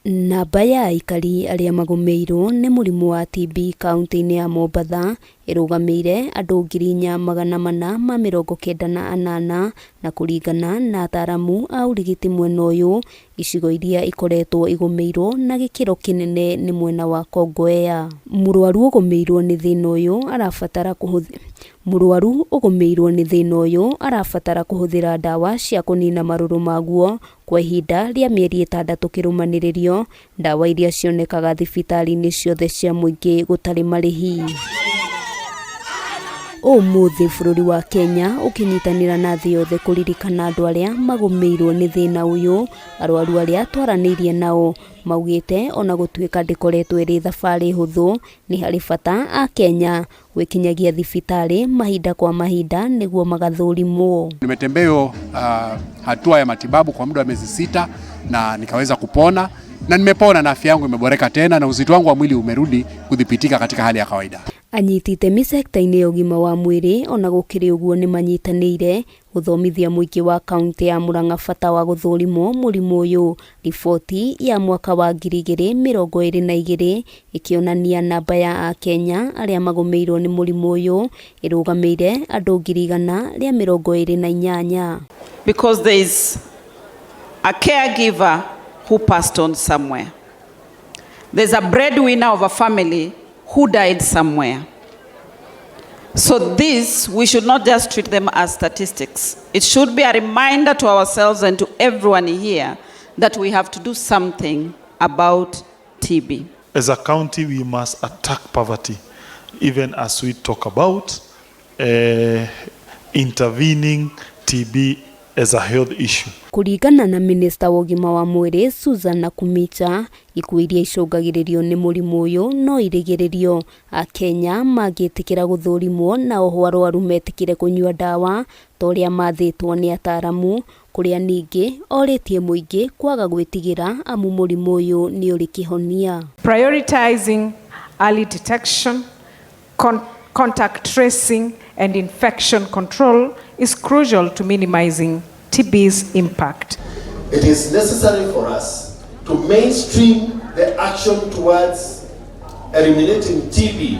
Namba ya aikari aria magumiirwo ni murimu wa TB kaunti-ini ya Mombatha irugamire andu 498 na kuringana na ataramu a urigiti mwena uyu icigo iria ikoretwo igumiirwo na gikiro kinene ni mwena wa Kongowea. Murwaru ugumiirwo ni thina uyu arabatara kuhuthira dawa cia kunina maruru maguo kwa ihinda ria mieri 6 kirumanirio, dawa iria cionekaga thibitari-ini ciothe cia muingi gutari marihi. Muthi bururi wa Kenya ukinyitanira na thii yothe kuririkana andu aria magumiirwo ni thina uyu. Arwaru aria twaranirie nao maugite ona gutuika ndikoretwo iri thabari huthu, ni hari bata Akenya gwikinyagia thibitari mahinda kwa mahinda niguo magathurimwo. Nimetembea hatua ya matibabu kwa muda wa miezi 6 na nikaweza kupona na nimepona na afya yangu imeboreka tena na uzito wangu wa mwili umerudi kudhibitika katika hali ya kawaida. Anyitite sekta-ini ya ugima wa mwiri ona gukiri uguo ni manyitanire guthomithia muingi wa kaunti ya Murang'a bata wa guthurimwo murimu uyu. Riboti ya mwaka wa 2022 ikionania namba ya Akenya aria magumiirwo ni murimu uyu irugamire andu 128. Because there is a caregiver who passed on somewhere. There's a breadwinner of a family who died somewhere. So this, we should not just treat them as statistics. It should be a reminder to ourselves and to everyone here that we have to do something about TB. As a county, we must attack poverty, even as we talk about intervening TB as a health issue. Kuringana na Minister wa ugima wa mwiri Susan Kumicha, ikuũ iria icungagiririo ni murimu uyu no irigiririo. Akenya magitikira guthurimwo na oho arwaru metikire kunyua dawa toria mathitwo ni ataramu, kuria ningi oritie muingi kwaga gwitigira amu murimu uyu ni uri kihonia. Prioritizing early detection, contact tracing and infection control is crucial to minimizing TB's impact. It is necessary for us to mainstream the action towards eliminating TB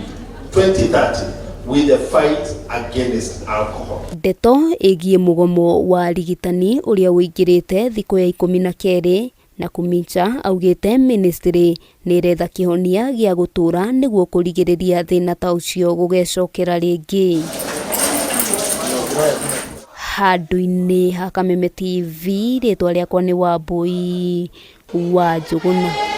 2030 with the fight against alcohol. Deto egie mugomo wa arigitani uria uingirite thiku ya 12 na Kumicha augite ministry ni retha kihonia gia gutura niguo kurigiriria thina ta ucio gugecokera ringi. Handu-ini ha Kameme TV ritwa riakwa ni Wambui wa Njuguna.